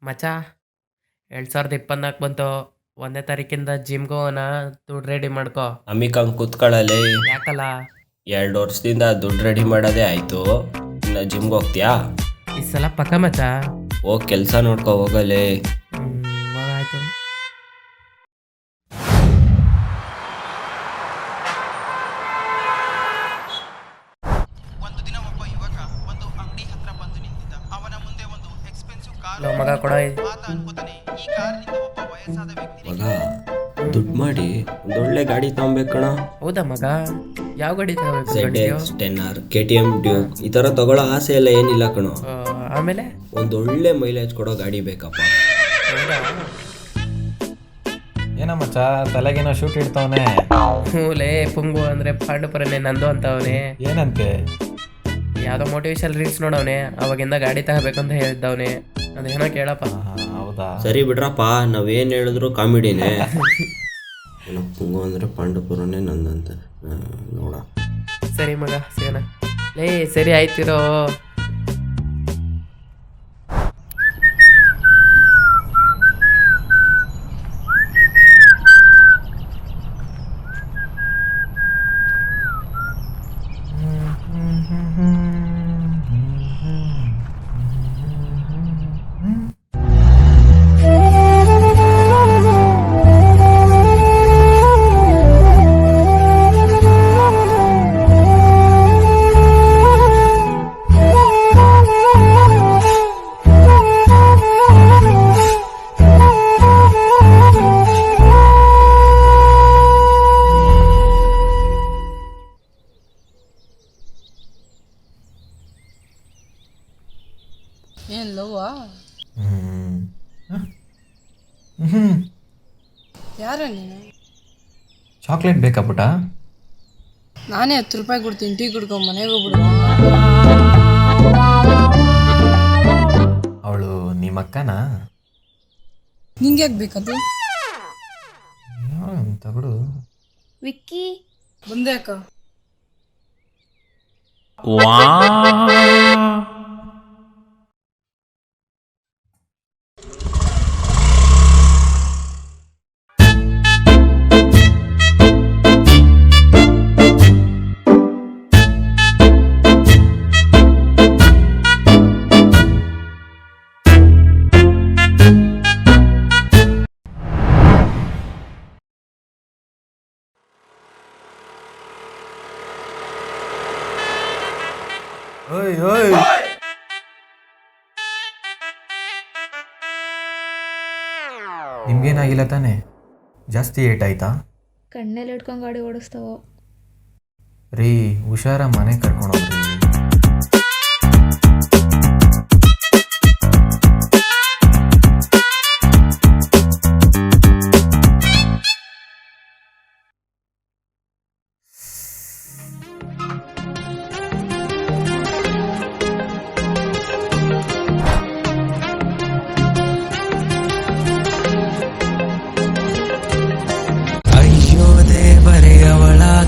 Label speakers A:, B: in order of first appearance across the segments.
A: ಮಚಾ 2024 ಬಂತು. 1ನೇ ತಾರೀಕಿಂದ ಜಿಮ್ಗೆ ಹೋಗೋಣ. ದುಡ್ಡು ರೆಡಿ ಮಾಡ್ಕೋ.
B: ಅಮ್ಮಿಕಂಗ್ ಕೂತ್ಕೊಳ್ಳಲಿ.
A: ಯಾಕಲ್ಲ
B: 2 ವರ್ಷದಿಂದ ದುಡ್ಡು ರೆಡಿ ಮಾಡೋದೇ ಆಯ್ತು. ಇನ್ನು ಜಿಮ್ಗೆ ಹೋಗ್ತೀಯಾ?
A: ಈ ಸಲ ಪಕ್ಕ ಮಚಾ.
B: ಹೋಗಿ ಕೆಲಸ ನೋಡ್ಕೊ ಹೋಗಲೇ.
A: ಆಯ್ತು.
C: ಒಂದು ದಿನ ಒಬ್ಬ ಯುವಕ ಒಂದು ಅಂಗಡಿ ಹತ್ರ ಬಂದು ನಿಂತಿದ್ದ. ಅವನ ಮುಂದೆ ಒಂದು ಎಕ್ಸ್ಪೆನ್ಸಿವ್ ಕಾರ್
A: ಲೋ ಮಗ ಕೊಡ.
C: ಆತ ಅನ್ಕೋತಾನೆ ಈ ಕಾರಿನಿಂದ ಒಬ್ಬ ವಯಸ್ಸಾದ ವ್ಯಕ್ತಿ
B: ಮಗ ದುಡ್ಡು ಮಾಡಿ ಒಂದೊಳ್ಳೆ ಗಾಡಿ ತಗೊಬೇಕು ಕಣ.
A: ಹೌದಾ ಮಗ? ಯಾವ ಗಾಡಿ ತಗೋಬೇಕು?
B: ZX 10R KTM ಡ್ಯೂಕ್ ಈ ಥರ ತಗೊಳ್ಳೋ ಆಸೆ ಎಲ್ಲ ಏನಿಲ್ಲ ಕಣೋ.
A: ಆಮೇಲೆ
B: ಒಂದೊಳ್ಳೆ ಮೈಲೇಜ್ ಕೊಡೋ ಗಾಡಿ ಬೇಕಪ್ಪ.
D: ಏನೋ ಮಚ್ಚ ತಲೆಗೇನೋ ಶೂಟ್ ಇಡ್ತಾವನೆ.
A: ಹೂಲೇ ಪುಂಗು ಅಂದ್ರೆ ಪಾಂಡುಪುರನೇ ನಂದು ಅಂತವನೇ.
D: ಏನಂತೆ?
A: ಯಾವ್ದೋ ಮೋಟಿವೇಶನ್ ರೀಲ್ಸ್ ನೋಡವನೆ. ಅವಾಗಿಂದ ಗಾಡಿ ತಗೋಬೇಕಂತ ಹೇಳಿದ್ದವನೆ. ಅದೇನೋ ಕೇಳಪ್ಪ.
D: ಹೌದಾ?
B: ಸರಿ ಬಿಡ್ರಪ್ಪ, ನಾವೇನು ಹೇಳಿದ್ರು ಕಾಮಿಡಿನೇ. ಏನೋ ಪುಂಗು ಅಂದರೆ ಪಾಂಡುಪುರನೇ ನಂದಂತೆ ನೋಡ.
A: ಸರಿ ಮಗ ಸೇನ. ಲೇ ಸರಿ ಆಯ್ತಿರೋ.
E: ಏನು ಲವ್ವಾ? ಯಾರ ನೀನು?
D: ಚಾಕ್ಲೇಟ್ ಬೇಕಾ ಪುಟ?
E: ನಾನೇ 10 ರೂಪಾಯಿ ಕೊಡ್ತೀನಿ, ಟೀ ಕುಡ್ಕೊಂಡು ಮನೆಗೆ ಹೋಗ್ಬಿಡು.
D: ಅವಳು ನಿಮ್ಮ ಅಕ್ಕನಾ?
E: ನಿಂಗೆ ಯಾಕೆ ಬೇಕದು?
D: ತಗೊಡು.
F: ವಿಕ್ಕಿ
E: ಬಂದೆ ಅಕ್ಕ.
D: ಓಯ್ ಓಯ್, ನಿಮ್ಗೇನಾಗಿಲ್ಲ ತಾನೆ? ಜಾಸ್ತಿ ಏಟಾಯ್ತಾ?
F: ಕಣ್ಣಲ್ಲಿ ಇಟ್ಕೊಂಡು ಗಾಡಿ ಓಡಿಸ್ತಾವ.
D: ರೀ ಹುಷಾರ, ಮನೆ ಕರ್ಕೊಂಡೋಗ್ರಿ.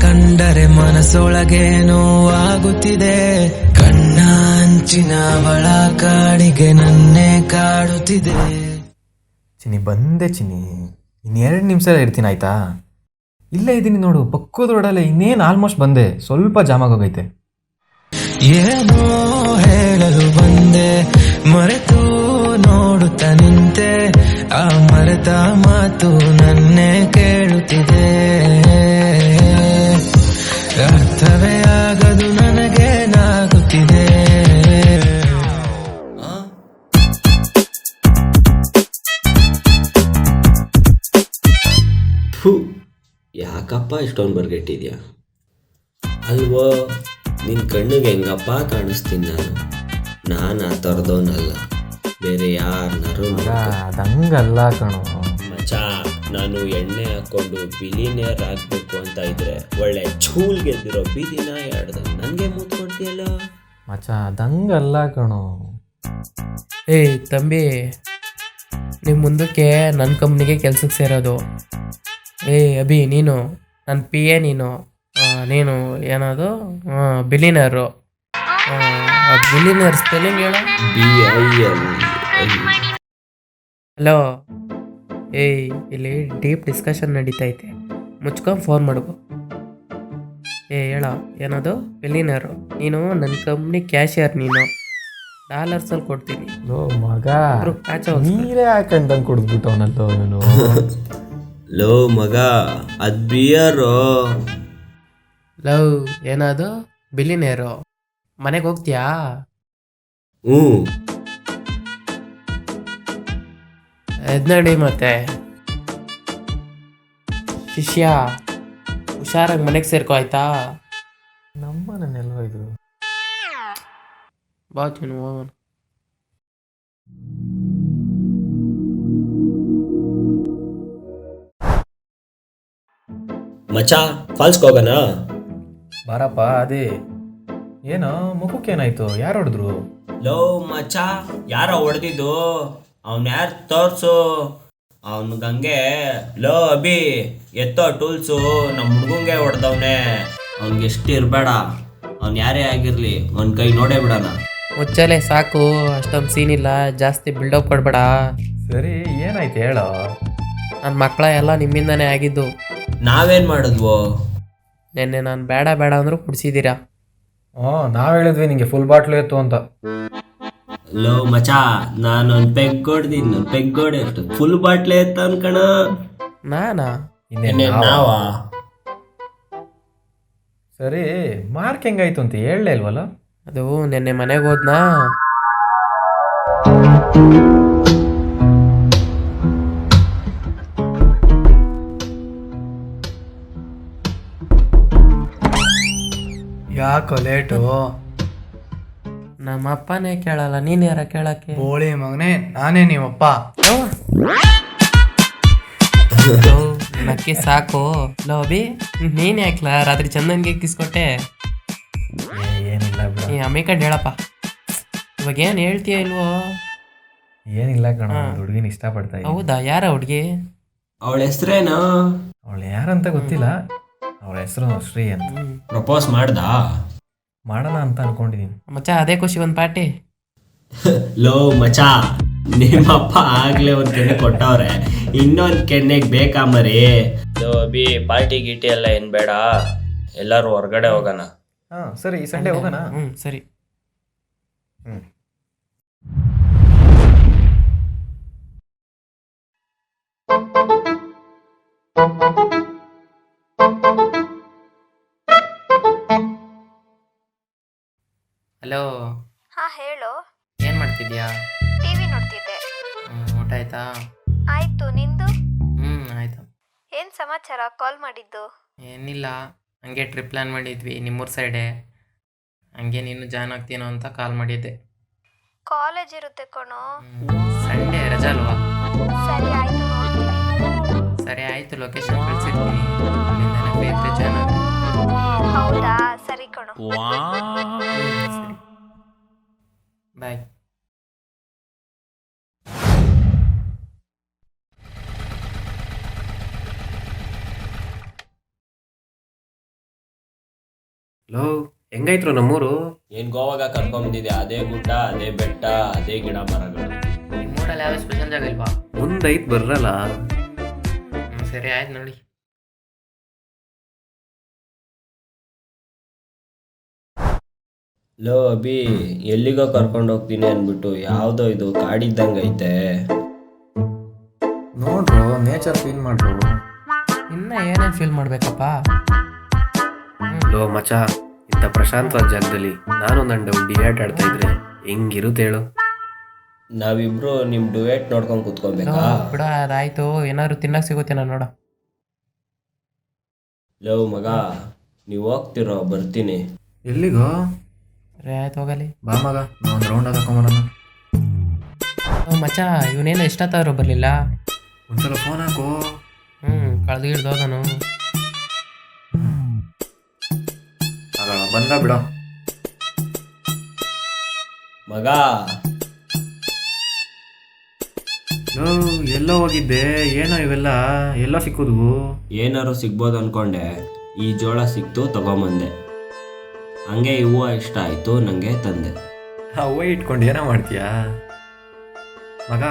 G: ಕಂಡರೆ ಮನಸ್ಸೊಳಗೆ ನೋವಾಗುತ್ತಿದೆ. ಕಣ್ಣ ಅಂಚಿನ ಅವಳ ಕಾಡಿಗೆ ನನ್ನೇ ಕಾಡುತ್ತಿದೆ.
D: ಚಿನ್ನಿ ಬಂದೆ ಚಿನ್ನಿ, ಇನ್ನು 2 ನಿಮಿಷ ಇರ್ತೀನಿ ಆಯ್ತಾ? ಇಲ್ಲೇ ಇದ್ದೀನಿ ನೋಡು, ಪಕ್ಕದ ರೋಡಲ್ಲೇ. ಇನ್ನೇನು ಆಲ್ಮೋಸ್ಟ್ ಬಂದೆ, ಸ್ವಲ್ಪ ಜಾಮಾಗಿ ಹೋಗೈತೆ.
G: ಏನೋ ಹೇಳಲು ಬಂದೆ, ಮರೆತು ನೋಡುತ್ತಾ ನಿಂತೆ. ಆ ಮರೆತ ಮಾತು ನನ್ನೇ ಕೇಳುತ್ತಿದೆ. ಅರ್ಥವೇ ಆಗದು ನನಗೇನಾಗುತ್ತಿದೆ.
B: ಯಾಕಪ್ಪ ಇಷ್ಟೊಂದು ಬರ್ಗೆಟ್ಟಿದ್ಯಾ? ಅಲ್ವೋ, ನಿನ್ನ ಕಣ್ಣಿಗೆ ಹೆಂಗಪ್ಪ ಕಾಣಿಸ್ತೀನಿ ನಾನು ಆ ಥರದವನಲ್ಲ. ಬೇರೆ ಯಾರನ್ನಾರು
D: ಅದಂಗಲ್ಲ ಕಣೋ
B: ಮಚಾ. ನಾನು ಎಣ್ಣೆ ಹಾಕ್ಕೊಂಡು ಬಿಲಿನೇರ್ ಆಗಬೇಕು ಅಂತ ಇದ್ರೆ ಒಳ್ಳೆ ಛೂಲ್ ಗೆದ್ದಿರೋ ಬೀದಿನ ಹೇಳ್ದಂಗೆ ನನಗೆ ಮೂತ್ ಕೊಡ್ತೀಯಲ್ಲ
D: ಮಚ. ಅದಂಗಲ್ಲ ಕಣೋ.
A: ಏಯ್ ತಂಬಿ, ನೀವು ಮುಂದಕ್ಕೆ ನನ್ನ ಕಂಪ್ನಿಗೆ ಕೆಲ್ಸಕ್ಕೆ ಸೇರೋದು. ಅಭಿ ನೀನು ನನ್ನ PA, ನೀನು ಏನದು ಬಿಲಿನರು. ಬಿಲಿನರ್ ಸ್ಪೆಲ್ಲಿಂಗ್ ಹೇಳ.
B: BIL
A: ಹಲೋ ಏಯ್, ಇಲ್ಲಿ ಡೀಪ್ ಡಿಸ್ಕಷನ್ ನಡೀತೈತೆ, ಮುಚ್ಕೊಂಡು ಫೋನ್ ಮಾಡ್ಕೊ. ಹೇಳ, ಏನದು ಬಿಲಿಯನರು ನೀನು, ನನ್ನ ಕಂಪ್ನಿ ಕ್ಯಾಶಿಯರ್ ನೀನು, ಡಾಲರ್ಸಲ್ಲಿ ಕೊಡ್ತೀನಿ.
D: ಲೋ ಮಗ,
A: ಇಬ್ರು ಪ್ಯಾಚ್ ಹೋಗ್ಸ್ತಾರೆ.
D: ನೀರೇ ಹಾಕೊಂಡಂಗೆ ಕುಡಿದ್ಬಿಟ್ಟವನಲ್ಲೋ ಇವನು.
B: ಲೋ ಮಗ, ಅದು ಬಿಯರು.
A: ಲವ್, ಏನದು ಬಿಲಿಯನರು? ಮನೆಗೆ ಹೋಗ್ತೀಯಾ?
B: ಹ್ಞೂ.
A: ಎದ್ ನಡಿ ಮತ್ತೆ ಶಿಷ್ಯ, ಹುಷಾರಾಗಿ ಮನೆಗೆ ಸೇರ್ಕೋ ಆಯ್ತಾ?
D: ನಮ್ಮನೆಲ್ಲೋ ಇದು.
A: ಬಾ ನೀನು ಹೋಗೋಣ.
B: ಮಚಾ, ಫಾಲ್ಸ್ಗೆ ಹೋಗೋಣ?
D: ಬಾರಪ್ಪ ಅದೇ. ಏನೋ ಮುಖಕ್ಕೆ ಏನಾಯ್ತು? ಯಾರು ಹೊಡೆದ್ರು?
B: ಲೋ ಮಚಾ, ಯಾರೋ ಹೊಡೆದಿದ್ದು? ಅವ್ನು ಯಾರು ತೋರ್ಸು. ಅವನಿಗಂಗೆ ಲೋ ಅಭಿ ಎತ್ತೋ ಟೂಲ್ಸು, ನಮ್ಮ ಹುಡುಗಂಗೆ ಹೊಡೆದವನೆ. ಅವ್ನಿಗೆ ಎಷ್ಟು ಇರಬೇಡ, ಅವ್ನು ಯಾರೇ ಆಗಿರಲಿ ಒಂದು ಕೈ ನೋಡೇ ಬಿಡೋಣ.
A: ಮುಚ್ಚಲೆ ಸಾಕು, ಅಷ್ಟೊಂದು ಸೀನ್ ಇಲ್ಲ, ಜಾಸ್ತಿ ಬಿಲ್ಡಪ್ ಕೊಡ್ಬೇಡ.
D: ಸರಿ, ಏನಾಯ್ತು ಹೇಳೋ.
A: ನನ್ನ ಮಕ್ಕಳ ಎಲ್ಲ ನಿಮ್ಮಿಂದನೇ ಆಗಿದ್ದು.
B: ನಾವೇನು ಮಾಡಿದ್ವು?
A: ನೆನ್ನೆ ನಾನು ಬೇಡ ಬೇಡ ಅಂದರೂ ಕುಡಿಸಿದ್ದೀರಾ.
D: ನಾವು ಹೇಳಿದ್ವಿ ನಿಂಗೆ ಫುಲ್ ಬಾಟ್ಲು ಎತ್ತು ಅಂತ.
B: ಲೋ ಮಚಾ, ನಾನು ಒಂದು ಪೆಗ್ ಹೊಡ್ದಿದ್ದು, ಪೆಗ್ ಹೊಡೆ ಅಷ್ಟು ಫುಲ್ ಬಾಟ್ಲೆ ಎತ್ತ ಅನ್ಕಣ.
A: ನಾನಾ?
B: ನಾವಾ?
D: ಸರಿ, ಮಾರ್ಕ್ ಹೆಂಗಾಯ್ತು ಅಂತ ಹೇಳಲೇ ಇಲ್ವಲ್ಲ?
A: ಅದು ನೆನ್ನೆ ಮನೆಗೆ ಹೋದ್ನಾ,
H: ಯಾಕೋ ಲೇಟು?
A: ನಮ್ಮ ಅಪ್ಪನೇ ಕೇಳಲ್ಲ, ನೀನು ಯಾರ ಕೇಳಕ್ಕೆ?
H: ಬೋಳಿ ಮಗನೇ, ನಾನೇ ನೀವಪ್ಪ.
A: ನಕ್ಕಿ ಸಾಕು. ಲೋ ಅಭಿ, ನೀನು ಯಾಕಲ ರಾತ್ರಿ ಚಂದನ್ಗೆ ಕಿಸ್ಕೊಟ್ಟೆ?
D: ಏನಿಲ್ಲ ಬಿಡ.
A: ಈ ಅಮೇಕಂಡು ಹೇಳಪ್ಪ, ಇವಾಗ ಏನು ಹೇಳ್ತೀಯ ಇಲ್ವೋ?
D: ಏನಿಲ್ಲ ಕಣ, ಹುಡುಗಿನ ಇಷ್ಟಪಡ್ತಾ ಇದ್ದೀನಿ.
A: ಹೌದಾ? ಯಾರ ಹುಡುಗಿ?
B: ಅವಳ ಹೆಸ್ರೇನು?
D: ಅವಳು ಯಾರಂತ ಗೊತ್ತಿಲ್ಲ, ಅವಳ ಹೆಸರು ಶ್ರೀ ಅಂತ.
B: ಪ್ರಪೋಸ್ ಮಾಡ್ದಾ?
D: ಮಾಡೋಣ ಅಂತ ಅನ್ಕೊಂಡಿದೀನಿ.
A: ಮಚ್ಚ, ಅದೇ ಖುಷಿ ಒಂದು ಪಾರ್ಟಿ.
B: ಲೋ ಮಚಾ, ನಿಮ್ಮಪ್ಪ ಆಗ್ಲೇ ಒಂದು ಕೆನ್ನೆ ಕೊಟ್ಟವ್ರೆ, ಇನ್ನೊಂದು ಕೆನ್ನೆಗೆ ಬೇಕಾ ಮರಿ? ಲೋ ಅಭಿ, ಪಾರ್ಟಿ ಗೀಟಿ ಎಲ್ಲ ಏನು ಬೇಡ, ಎಲ್ಲರೂ ಹೊರಗಡೆ ಹೋಗೋಣ.
D: ಸರಿ, ಈ ಸಂಡೇ ಹೋಗೋಣ.
A: ಸರಿ. ಹಲೋ.
F: ಹಾಂ ಹೇಳು.
A: ಏನು ಮಾಡ್ತಿದ್ಯಾ?
F: ಟಿವಿ ನೋಡ್ತಿದ್ದೆ.
A: ಊಟ ಆಯ್ತಾ?
F: ಆಯ್ತು, ನಿಂದು?
A: ಆಯ್ತು.
F: ಏನು ಸಮಾಚಾರ, ಕಾಲ್ ಮಾಡಿದ್ದು?
A: ಏನಿಲ್ಲ, ಹಂಗೆ ಟ್ರಿಪ್ ಪ್ಲ್ಯಾನ್ ಮಾಡಿದ್ವಿ ನಿಮ್ಮೂರ ಸೈಡೆ, ಹಂಗೆ ನೀನು ಜಾಯ್ನ್ ಆಗ್ತೀನೋ ಅಂತ ಕಾಲ್ ಮಾಡಿದ್ದೆ.
F: ಕಾಲೇಜ್ ಇರುತ್ತೆ ಕಣೋ.
A: ಸಂಡೇ ರಜಾ ಅಲ್ವಾ?
F: ಸರಿ ಆಯ್ತು, ನೋಡ್ತೀನಿ.
A: ಸರಿ ಆಯಿತು, ಲೊಕೇಶನ್ ಕಳಿಸಿರ್ತೀನಿ, ಅಲ್ಲಿಂದ ಫ್ರೀ ಇದ್ರೆ ಜಾಯ್ನ್ ಆಗ್ತೀನಿ.
F: ಹೌದಾ? ಸರಿ ಕಣೋ.
A: ಸರಿ, ಬಾಯ್.
D: ಲೋ, ಹೆಂಗಾಯ್ತು ನಮ್ಮೂರು?
B: ಏನು ಗೋವಾಗ ಕರ್ಕೊಂಬಂದಿದೆ, ಅದೇ ಗುಡ್ಡ, ಅದೇ ಬೆಟ್ಟ, ಅದೇ ಗಿಡ ಮರಗಳು.
A: ನಿಮ್ಮೂರಲ್ಲಿ ಯಾವ ಸ್ಪೆಷಲ್ ಜಾಗ ಇಲ್ವಾ?
D: ಮುಂದೈತ್ ಬರಲ್ಲ.
A: ಸರಿ ಆಯ್ತು ನೋಡಿ.
B: ಲೋ ಅಭಿ, ಎಲ್ಲಿಗೋ ಕರ್ಕೊಂಡು ಹೋಗ್ತೀನಿ ಅಂದ್ಬಿಟ್ಟು ಯಾವುದೋ ಇದು ಕಾಡಿದ್ದಂಗೆ ಐತೆ.
D: ನೋಡ್ರು, ನೇಚರ್ ಫೀಲ್ ಮಾಡ್ರು.
A: ಇನ್ನು ಏನೇನು ಫೀಲ್ ಮಾಡಬೇಕಪ್ಪ?
D: ಲೋ ಮಚ, ಇಂಥ ಪ್ರಶಾಂತವಾದ ಜಾಗದಲ್ಲಿ ನಾನು ನನ್ನ ಡಿಯೇಟ್ ಆಡ್ತಾ ಇದ್ರೆ ಹೆಂಗಿರುತ್ತೆ ಹೇಳು?
B: ನಾವಿಬ್ರು ನಿಮ್ಮ ಡುಯೆಟ್ ನೋಡ್ಕೊಂಡು ಕೂತ್ಕೊಬೇಕಾ?
A: ಬಿಡ, ಅದಾಯ್ತು, ಏನಾದ್ರು ತಿನ್ನಕ್ಕೆ ಸಿಗುತ್ತೇನೋ ನೋಡು.
B: ಲೋ ಮಗ, ನೀವು ಹೋಗ್ತಿರೋ, ಬರ್ತೀನಿ.
D: ಎಲ್ಲಿಗೋ?
A: ಸರಿ ಆಯ್ತು, ಹೋಗಲಿ.
D: ಬಾ ಮಗ, ಒಂದು ರೌಂಡ್ ಹಾಕೊಂಬರೋಣ.
A: ಮಚ್ಚ, ಇವನೇನು ಎಷ್ಟೊತ್ತಾದ್ರು ಬರಲಿಲ್ಲ?
D: ಒಂದ್ಸಲ ಫೋನ್ ಹಾಕೋ.
A: ಕಳೆದು ಹಿಡ್ದು ಹೋದನು.
D: ಬಂದ ಬಿಡ
B: ಮಗ.
D: ಎಲ್ಲೋ ಹೋಗಿದ್ದೆ? ಏನೋ ಇವೆಲ್ಲ ಎಲ್ಲ ಸಿಕ್ಕೋದು?
B: ಏನಾರು ಸಿಗ್ಬೋದು ಅನ್ಕೊಂಡೆ, ಈ ಜೋಳ ಸಿಕ್ತು, ತಗೊಂಬಂದೆ. ಹಂಗೆ ಈ ಹೂವು ಇಷ್ಟ ಆಯಿತು, ನನಗೆ ತಂದೆ.
D: ಹೂವು ಇಟ್ಕೊಂಡು ಏನೋ ಮಾಡ್ತೀಯಾ ಮಗ?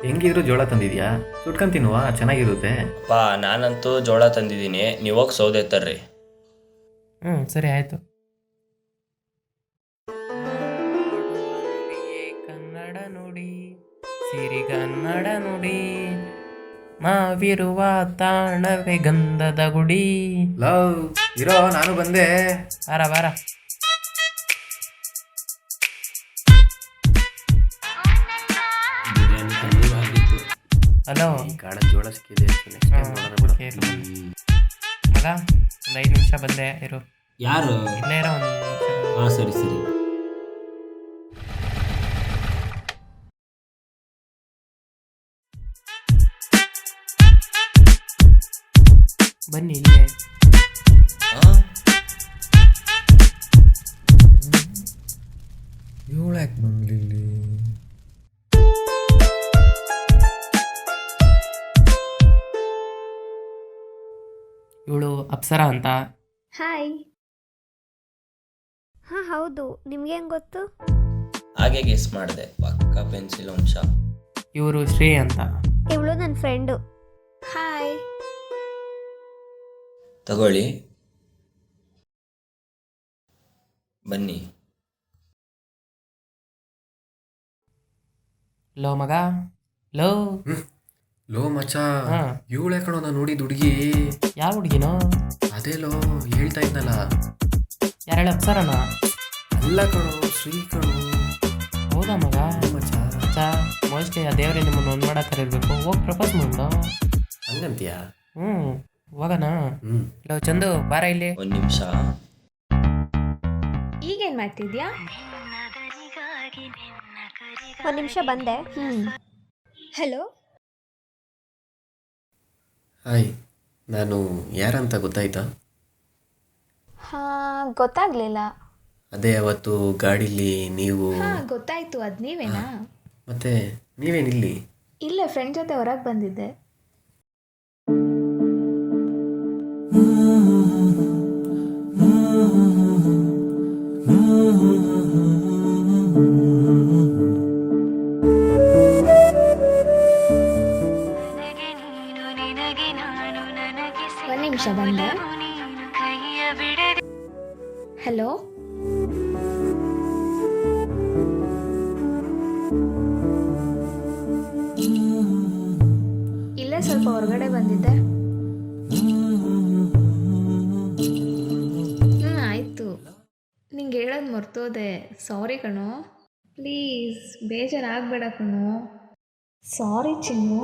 D: ಹೆಂಗಿದ್ರು ಜೋಳ ತಂದಿದ್ಯಾ, ಸುಟ್ಕೊಂಡ್ ತಿನ್ನುವ, ಚೆನ್ನಾಗಿರುತ್ತೆ.
B: ಅಪ್ಪ ನಾನಂತೂ ಜೋಳ ತಂದಿದ್ದೀನಿ, ನೀವೋಗಿ ಸೌದೆ ತರ್ರಿ.
A: ಸರಿ ಆಯಿತು. ಕನ್ನಡ ನುಡಿ ಸಿರಿಗನ್ನಡ ನುಡಿ ಮಾವಿರುವ ತಾಣವೇ ಗಂಧದ ಗುಡಿ.
D: ಲವ್ ಇರೋ, ನಾನು ಬಂದೆ.
A: ಬಾರ ಬಾರ. ಹಲೋ
D: ಕಾಡ ಜೋಳ ಸಿಕ್ಕಿದೆ, ನೆಕ್ಸ್ಟ್ ಟೈಮ್ ನೋಡೋಣ ಬಿಡು.
A: ಮಗ, ಒಂದು 5 ನಿಮಿಷ ಬಂದೆ ಇರು.
B: ಯಾರು?
A: ಇಲ್ಲೇ ಇರೋ ಒಂದು ನಿಮಿಷ.
B: ಹಾಂ ಸರಿ ಸರಿ.
A: ಬನ್ನಿ ಇಲ್ಲೇ.
D: ಇವಳು ಯಾಕೆ ಬಂದ್ಲಿಲ್ಲಿ?
A: ಇವಳು ಅಪ್ಸರಾ ಅಂತ.
F: ಹಾಯ್. ಹಾಂ ಹೌದು, ನಿಮ್ಗೆ ಹೆಂಗೆ ಗೊತ್ತು?
B: ಹಾಗೆ ಗೆಸ್ ಮಾಡಿದೆ, ಪಕ್ಕ ಪೆನ್ಸಿಲ್ ಅಂಶ.
A: ಇವರು ಶ್ರೀ ಅಂತ.
F: ಇವಳು ನನ್ನ ಫ್ರೆಂಡು. ಹಾಯ್.
B: ತಗೊಳ್ಳಿ, ಬನ್ನಿ.
A: ಲೋ ಮಗ, ಲೋ.
D: ಲೋ ಮಚ,
A: ಹಾ.
D: ಇವಳೆ ಕಣೋ ನಾನು ನೋಡಿದ ಹುಡುಗಿ.
A: ಯಾವ ಹುಡುಗಿನೋ?
D: ಅದೇ ಲೋ, ಹೇಳ್ತಾ ಇದ್ನಲ್ಲ.
A: ಯಾರು ಅಪ್ಸರನ?
D: ಅಲ್ಲ ಕಣೋ, ಶ್ರೀ ಕಣೋ.
A: ಹೌದಾ ಮಗ?
D: ಮಚ
A: ಮೋಸ್ಟ್ಲಿ ಆ ದೇವ್ರೆ ನಿಮ್ಮನ್ನು ಒಂದು ಮಾಡತ್ತರ ಇರಬೇಕು. ಹೋಗಿ ಪ್ರಪೋಸ್ ಮಾಡು.
D: ಹಂಗಂತೀಯ?
A: ಹೋಗೋಣ. ಲೋ ಚಂದು, ಬಾರ ಇಲ್ಲಿ.
B: ಒಂದು ನಿಮಿಷ.
F: ಈಗೇನು ಮಾಡ್ತಿದ್ಯಾ? ಒಂದು ನಿಮಿಷ ಬಂದೆ. ಹಲೋ.
D: ಹಾಯ್, ನಾನು ಯಾರಂತ ಗೊತ್ತಾಯ್ತಾ?
F: ಹಾಂ, ಗೊತ್ತಾಗಲಿಲ್ಲ.
D: ಅದೇ ಅವತ್ತು ಗಾಡೀಲಿ ನೀವು.
F: ಗೊತ್ತಾಯ್ತು, ಅದು ನೀವೇನಾ?
D: ಮತ್ತೆ ನೀವೇನಿಲ್ಲಿ?
F: ಇಲ್ಲ, ಫ್ರೆಂಡ್ ಜೊತೆ ಹೊರಗೆ ಬಂದಿದ್ದೆ. ಒಂದು ನಿಮಿಷ ಬಂದೆ. ಹಲೋ. ಇಲ್ಲೇ ಸ್ವಲ್ಪ ಹೊರಗಡೆ ಬಂದಿದ್ದೆ. ಆಯಿತು. ನಿಂಗೆ ಹೇಳೋದು ಮರ್ತೋದೆ, ಸಾರಿ ಕಣೋ. ಪ್ಲೀಸ್ ಬೇಜಾರಾಗಬೇಡ ಕಣೋ. ಸಾರಿ ಚಿನ್ನು.